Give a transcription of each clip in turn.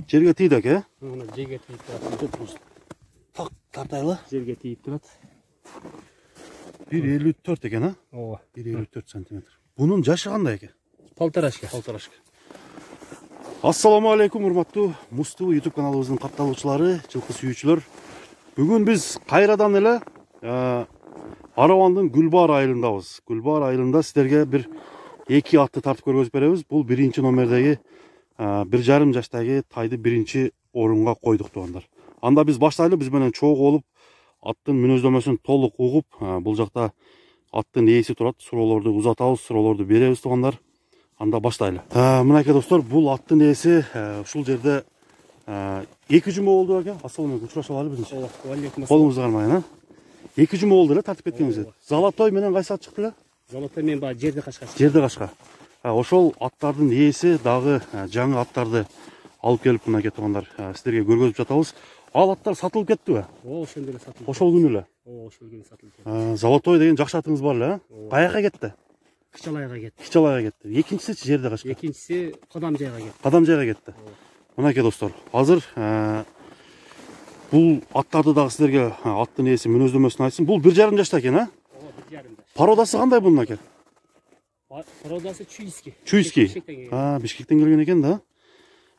Жерге тиді әке? Жерге тиіп тұрады. Так, тартайлы. Жерге тиіп тұрады. 1,54 екен, а? Ооба. 1,54 сантиметр. Бұның жашы қандай әке? Полторашка. Ассаламу алейкум, урматтуу Мусту YouTube каналыбыздын катталуучулары, жылкы сүйүүчүлөр. Бүгүн биз кайрадан эле Аравандын Гүлбаар айылындабыз. Гүлбаар айылында сиздерге бир эки атты тартып көргөзүп беребиз. Бул 1-чи номердеги 1,5 жаштагы тайды 1-чи орунга койдук туугандар. Анда биз баштайлы, биз менен чогуу болуп, аттын мүнөздөмөсүн толук угуп, бул жакта аттын ээси турат, суроолорду узатабыз, суроолорду беребиз туугандар. Анда баштайлы. Мынакей достор, бул аттын ээси ушул жерде 2 жума болду аке. Ассаламу алейкум, учурашып алалы биринчи. Колуңузду кармайын, а? 2 жума болду эле тартып кеткениңизге. Золотой менен кайсы ат чыкты эле? Золотой менен баа жерде кашка. Жерде кашка. Ошол аттардын ээси дагы жаңы аттарды алып келип мынакей туугандар, сиздерге көргөзүп жатабыз. Ал аттар сатылып кеттиби? Ошондо эле сатылды. Ошол күнү эле. Ошол күнү сатылды. Золотой деген жакшы атыңыз бар эле, а? Каяка кетти? Кычалайга кетти. Кычалайга кетти. Экинчиси жерде кашка. Экинчиси Кадамжайга кетти. Кадамжайга кетти. Мынакей достор, азыр бул аттарды дагы сиздерге аттын ээси мүнөздөмөсүн айтсын. Бул 1,5 жашта экен, а? Ооба, 1,5 жаш. Породасы кандай бунун аке? Породасы чуйский. Чуйский. Бишкектен келген экен да.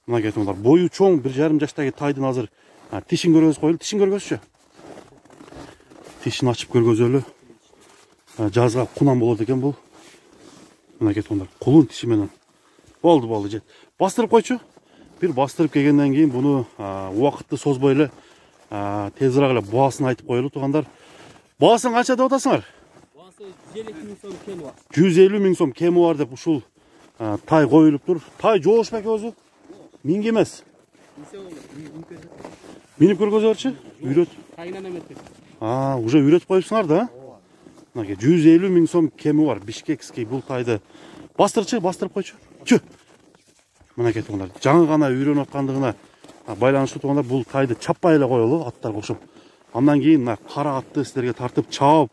Мынакей туугандар, бою чоң 1,5 жаштагы тайдын азыр тишин көргөз коелу. Тишин көргөзчү. Тишин ачып көргөзөлү. Жазга кунан болот экен бул. Мынакей туугандар, кулун тиши менен. Болду, жет. Бастырып койчу. Бир бастырып келгенден кийин буну убакытты созбой эле тезирээк эле баасын айтып коелу туугандар. Баасын канча деп атасыңар? Баасы 150 миң сом кеми бар. 150 миң сом кеми бар деп ушул тай коюлуптур. Тай жоошпу эке өзү? Минги эмес. Минип көргөзөрчү? Үйрөт. Тайынан эметти. Уже үйрөтүп коюпсуңар да? Мынакей 150 миң сом кеми бар. Бишкекский бул тайды бастырып койчу. Чү. Мынакей туугандар, жаңы гана үйрөнүп аткандыгына байланыштуу туугандар, бул тайды чаппай эле коелу аттар кошуп. Андан кийин мына кара атты сиздерге тартып чаап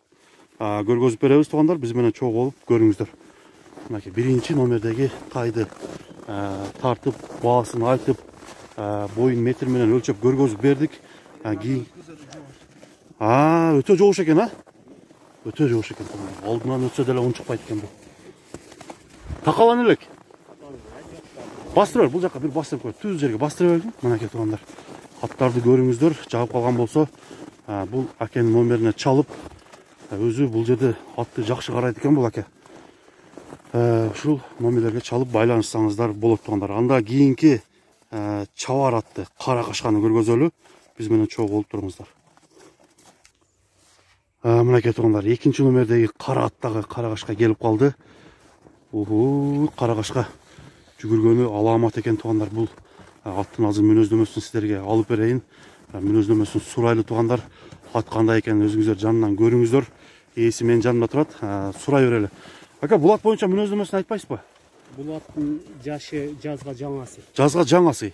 көргөзүп беребиз туугандар. Биз менен чогуу болуп көрүңүздөр. Мынакей 1-чи номердеги тайды тартып, баасын айтып, боюн метр менен өлчөп көргөзүп бердик. Кийин өтө жоош экен, а? Өтө жоош экен. Алдынан өтсө деле унчукпайт экен бул. Такалан элек. Бастырып, бул жакка бир бастырып кой. Түз жерге бастырып бердим. Мынакей туугандар, аттарды көрүңүздөр. Жагып калган болсо, бул акенин номерине чалып, өзү бул жерде атты жакшы карайт экен бул аке. Ушул номерлерге чалып байланышсаңыздар болот туугандар. Анда кийинки чабар атты кара кашканы көргөзөлү. Биз менен чогуу болуп туруңуздар. Мынакей туугандар, 2-чи номердеги кара аттагы кара кашка келип калды. Кара кашка жүгүргөнү аламат экен туугандар. Бул аттын азыр мүнөздөмөсүн сиздерге алып берейин. Мүнөздөмөсүн сурайлы туугандар. Ат кандай экенин өзүңүздөр жанынан көрүңүздөр. Ээси менин жанымда турат. Сурай берели. Ака, бул ат боюнча мүнөздөмөсүн айтпайсызбы? Бул аттын жашы жазга жаңасы. Жазга жаңасы.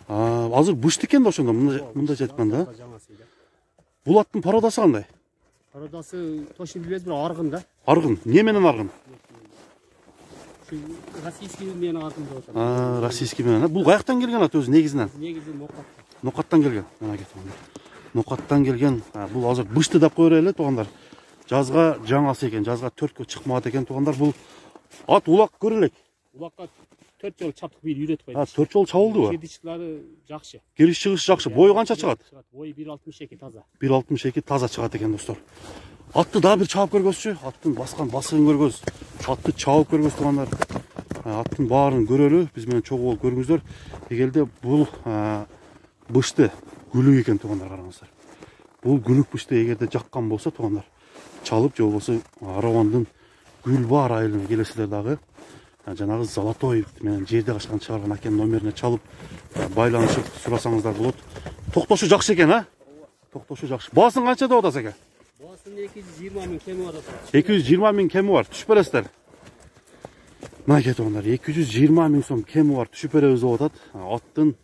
Азыр бышты экен да ошондо, мындай жетканда. Бул аттын породасы кандай? Породасы точно билбейбиз, бирок аргын да. Аргын. Эмне менен аргын? Российский менен аргын деп атат. Российский менен. Бул каяктан келген ат өзү негизинен? Негизи Нокат. Нокаттан келген. Мынакей туугандар. Нокаттан келген. Бул азыр бышты деп кое берели туугандар. Жазга жаңасы экен, жазга 4кө чыкмагат экен туугандар. Бул ат улак көрөлөк. Улакка 4 жолу чаптык бир үйрөтүп койдук. 4 жолу чабылдыбы? Кириш-чыгышы жакшы. Кириш-чыгышы жакшы. Бою канча чыгат? Бою 1,62 таза. 1,62 таза чыгат экен достор. Атты дагы бир чаап көргөзчү. Аттын баскан басыгын көргөз. Атты чаап көргөз туугандар. Аттын баарын көрөлү. Биз менен чогуу болуп көрүңүздөр. Эгерде бул бышты гүлүк экен туугандар, караңыздар. Бул гүлүк бышты эгерде жаккан болсо туугандар, чалып же болбосо Аравандын Гүлбаар айылына келесиздер дагы жанагы Золотой менен жерде кашкан чыгарган акенин номерине чалып байланышып сурасаңыздар болот. Токтошу жакшы экен, а? Токтошу жакшы. Баасын канча деп атасыз аке? Баасын 220 миң кеми бар. 220 миң кеми бар. Түшүп бересиздер. Мынакей туугандар, 220 миң сом кеми бар. Түшүп беребиз деп атат. Аттын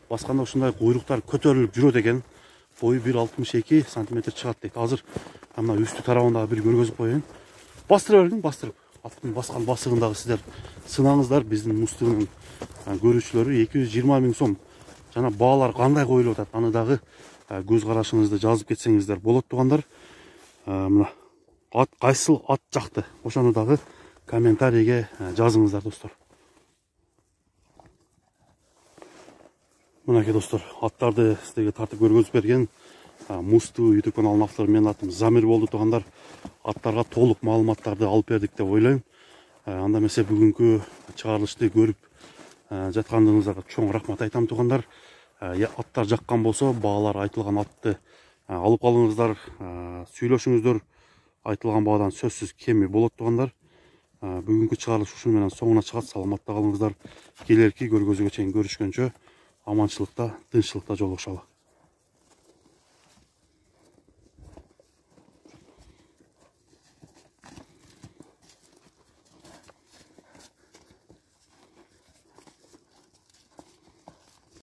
басканда ушундай куйруктар көтөрүлүп жүрөт экен. Бою 1,62 сантиметр чыгат дейт. Азыр мына үстү тарабында бир көргөзүп коеюн. Бастырып бердим, бастырып. Аттын баскан басыгын дагы сиздер сынаңыздар. Биздин Мустунун көрүүчүлөрү 220 миң сом. Жана баалар кандай коюлуп атат, аны дагы көз карашыңызды жазып кетсеңиздер болот тугандар. Мына кайсыл ат жакты, ошону дагы комментарийге жазыңыздар достор. Мынакей достор, аттарды сіздерге тартып көргөзүп берген Музтуу YouTube каналынын автору, менин атым Замир болду тугандар. Аттарга толук маалыматтарды алып бердик деп ойлойм. Анда эмесе бүгүнкү чыгарылышты көрүп жаткандыгыңыздарга чоң рахмат айтам тугандар. Аттар жаккан болсо, баалар айтылган атты алып калыңыздар, сүйлөшүңүздөр. Айтылган баадан сөзсүз кеми болот тугандар. Бүгүнкү чыгарылыш ушуну менен соңуна чыгат. Саламатта калыңыздар. Келерки көргөзүүгө чейин көрүшкөнчө аманчылыкта, тынччылыкта жолугушалы.